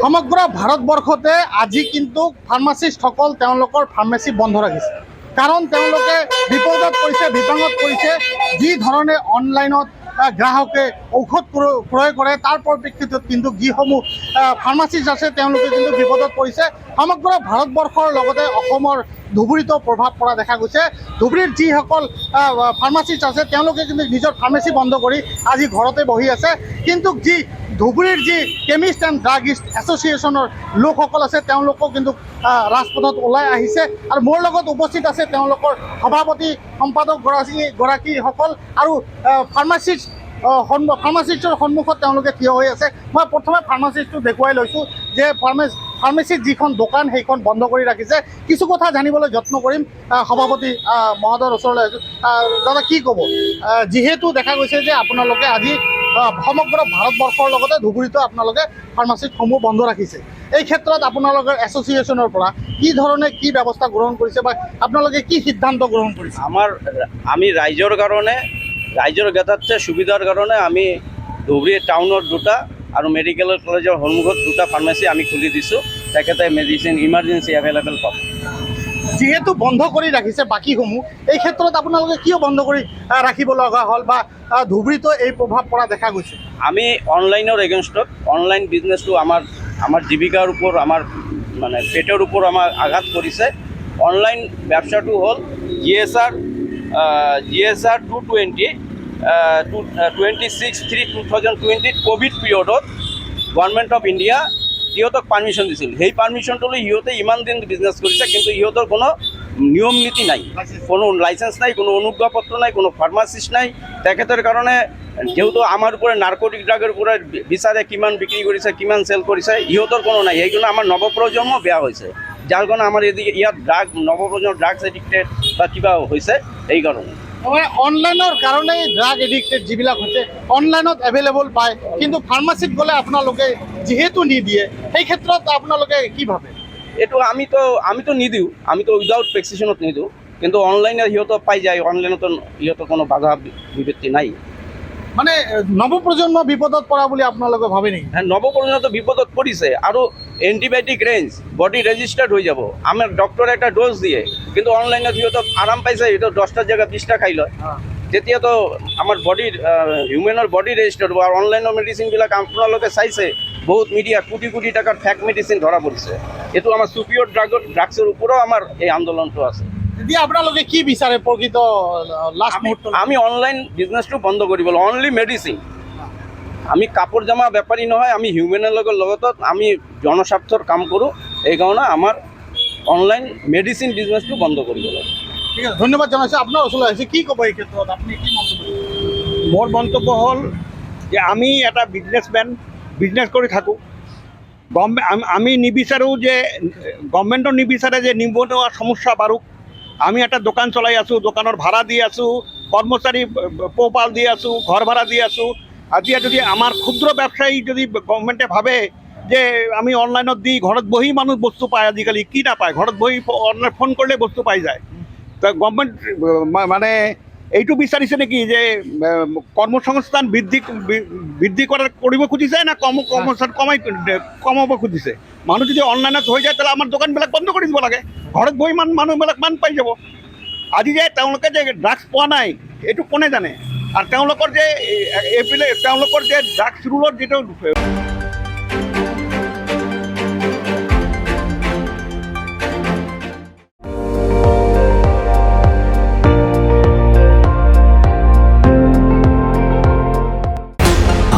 সমগ্ৰ ভাৰতবৰ্ষতে আজি কিন্তু ফাৰ্মাচিষ্টসকল তেওঁলোকৰ ফাৰ্মাচী বন্ধ ৰাখিছে। কাৰণ তেওঁলোকে বিপদত পৰিছে, বিপাঙত পৰিছে। যি ধৰণে অনলাইনত গ্ৰাহকে ঔষধ ক্ৰয় কৰে তাৰ পৰিপ্ৰেক্ষিতত কিন্তু যিসমূহ ফাৰ্মাচিষ্ট আছে তেওঁলোকে কিন্তু বিপদত পৰিছে। সমগ্ৰ ভাৰতবৰ্ষৰ লগতে অসমৰ ধুবুৰীতো প্ৰভাৱ পৰা দেখা গৈছে। ধুবুৰীৰ যিসকল ফাৰ্মাচিষ্ট আছে তেওঁলোকে কিন্তু নিজৰ ফাৰ্মাচী বন্ধ কৰি আজি ঘৰতে বহি আছে। কিন্তু যি ধুবুৰীৰ যি কেমিষ্ট এণ্ড ড্ৰাগিষ্ট এছ'চিয়েশ্যনৰ লোকসকল আছে তেওঁলোকো কিন্তু ৰাজপথত ওলাই আহিছে। আৰু মোৰ লগত উপস্থিত আছে তেওঁলোকৰ সভাপতি সম্পাদক গৰাকীসকল আৰু ফাৰ্মাচিষ্টৰ সন্মুখত তেওঁলোকে থিয় হৈ আছে। মই প্ৰথমে ফাৰ্মাচিষ্টটো দেখুৱাই লৈছোঁ যে ফাৰ্মাচীৰ যিখন দোকান সেইখন বন্ধ কৰি ৰাখিছে। কিছু কথা জানিবলৈ যত্ন কৰিম। সভাপতি মহোদয়ৰ ওচৰলৈ আহিছোঁ। দাদা কি ক'ব, যিহেতু দেখা গৈছে যে আপোনালোকে আজি সমগ্ৰ ভাৰতবৰ্ষৰ লগতে ধুবুৰীতো আপোনালোকে ফাৰ্মাচিষ্টসমূহ বন্ধ ৰাখিছে, এই ক্ষেত্ৰত আপোনালোকৰ এছ'চিয়েশ্যনৰ পৰা কি ধৰণে কি ব্যৱস্থা গ্ৰহণ কৰিছে বা আপোনালোকে কি সিদ্ধান্ত গ্ৰহণ কৰিছে? আমি ৰাইজৰ কাৰণে, ৰাইজৰ জ্ঞাতাৰ্থে সুবিধাৰ কাৰণে আমি ধুবুৰী টাউনৰ দুটা আৰু মেডিকেল কলেজৰ সন্মুখত দুটা ফাৰ্মাচী আমি খুলি দিছোঁ। তেখেতে মেডিচিন ইমাৰ্জেঞ্চি এভেইলেবল পাব। যিহেতু বন্ধ কৰি ৰাখিছে বাকীসমূহ, এই ক্ষেত্ৰত আপোনালোকে কিয় বন্ধ কৰি ৰাখিব লগা হ'ল বা ধুবুৰীতো এই প্ৰভাৱ পৰা দেখা গৈছে? আমি অনলাইনৰ এগেইনষ্টত, অনলাইন বিজনেছটো আমাৰ জীৱিকাৰ ওপৰত, আমাৰ মানে পেটৰ ওপৰত আমাৰ আঘাত কৰিছে। অনলাইন ব্যবসাটো হ'ল GSR 220 26/3/2020 কোভিড পিৰিয়ডত গভৰ্ণমেণ্ট অফ ইণ্ডিয়া সিহঁতক পাৰ্মিশ্যন দিছিল। সেই পাৰ্মিশ্যনটো লৈ সিহঁতে ইমান দিন বিজনেছ কৰিছে, কিন্তু সিহঁতৰ কোনো নিয়ম নীতি নাই, কোনো লাইচেন্স নাই, কোনো অনুজ্ঞাপত্ৰ নাই, কোনো ফাৰ্মাচিষ্ট নাই। তেখেতৰ কাৰণে যেহেতু আমাৰ ওপৰত নাৰ্কটিক ড্ৰাগৰ ওপৰত বিচাৰে কিমান বিক্ৰী কৰিছে, কিমান চেল কৰিছে, ইহঁতৰ কোনো নাই। সেইকাৰণে আমাৰ নৱপ্ৰজন্ম বেয়া হৈছে, যাৰ কাৰণে আমাৰ ইয়াত নৱপ্ৰজন্ম ড্ৰাগছ এডিক্টেড বা কিবা হৈছে। সেইকাৰণে অনলাইনৰ কাৰণেই ড্ৰাগ এডিক্টেড যিবিলাক হৈছে অনলাইনত এভেইলেবল পায়, কিন্তু ফাৰ্মাচীত গ'লে আপোনালোকে যিহেতু নিদিয়ে, সেই ক্ষেত্ৰত আপোনালোকে কি ভাবে? এইটো আমিতো নিদিওঁ, আমিতো উইদাউট প্ৰেছক্ৰিপশ্যনত নিদিওঁ, কিন্তু অনলাইনে সিহঁতক পাই যায়। অনলাইনতো সিহঁতৰ কোনো বাধা বিপত্তি নাই। মানে নৱপ্ৰজন্ম বিপদত পৰা বুলি আপোনালোকে ভাবে নেকি? নৱপ্ৰজন্মটো বিপদত পৰিছে, আৰু এণ্টিবায়'টিক ৰেঞ্জ বডি ৰেজিষ্টাৰ্ড হৈ যাব। আমাৰ ডক্টৰে একটা ড'জ দিয়ে, কিন্তু অনলাইনত সিহঁতক আৰাম পাইছে, সিহঁতৰ 10টাৰ জেগাত 20টা খাই লয়। তেতিয়াতো আমাৰ বডিৰ হিউমেনৰ বডি ৰেজিষ্টাৰ্ড হ'ব। আৰু অনলাইনৰ মেডিচিনবিলাক আপোনালোকে চাইছে, বহুত মিডিয়া কোটি কোটি টকাৰ ফেক মেডিচিন ধৰা পৰিছে। এইটো আমাৰ চুপিয়ৰ ড্ৰাগছৰ ওপৰও আমাৰ এই আন্দোলনটো আছে। এতিয়া আপোনালোকে কি বিচাৰে প্ৰকৃত লাষ্ট মুহূৰ্তত? আমি অনলাইন বিজনেছটো বন্ধ কৰিব লাগিব, অনলি মেডিচিন। আমি কাপোৰ জামা বেপাৰী নহয়, আমি হিউমেনৰ লগত আমি জনস্বাৰ্থৰ কাম কৰোঁ। এইকাৰণে আমাৰ অনলাইন মেডিচিন বিজনেছটো বন্ধ কৰিব লাগে। ঠিক আছে, ধন্যবাদ জনাইছোঁ। আপোনাৰ ওচৰলৈ আহিছে, কি ক'ব এই ক্ষেত্ৰত? আপুনি কি মন্তব্য? মোৰ মন্তব্য হ'ল যে আমি এটা বিজনেছমেন, বিজনেছ কৰি থাকোঁ। আমি নিবিচাৰোঁ যে গভৰ্ণমেণ্টৰ নিবিচাৰে যে নিবনুৱা সমস্যা বাঢ়ক। আমি একটা দোকান চলাই আছোঁ, দোকানৰ ভাড়া দি আছোঁ, কৰ্মচাৰী পোহপাল দি আছোঁ, ঘৰ ভাড়া দি আছোঁ। এতিয়া যদি আমাৰ ক্ষুদ্ৰ ব্যৱসায়ী যদি গভৰ্ণমেণ্টে ভাবে যে আমি অনলাইনত দি ঘৰত বহি মানুহ বস্তু পায়, আজিকালি কি নাপায়, ঘৰত বহি অনলাইন ফোন কৰিলে বস্তু পাই যায়। তো গভৰ্ণমেণ্ট মানে এইটো বিচাৰিছে নেকি যে কৰ্মসংস্থান বৃদ্ধি কৰিব খুজিছে না কৰ্মসংস্থান কমাব খুজিছে? মানুহ যদি অনলাইনত হৈ যায়, তাহলে আমাৰ দোকানবিলাক বন্ধ কৰি দিব লাগে। ঘৰত বহি মানুহবিলাক পাই যাব। আজি যে তেওঁলোকে যে ড্ৰাগছ পোৱা নাই, এইটো কোনে জানে? আৰু তেওঁলোকৰ যে ড্ৰাগছ ৰুলৰ যিটো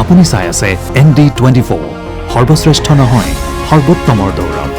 আপুনি চাই আছে ND24, সৰ্বশ্ৰেষ্ঠ নহয়, সৰ্বোত্তমৰ দৌৰত।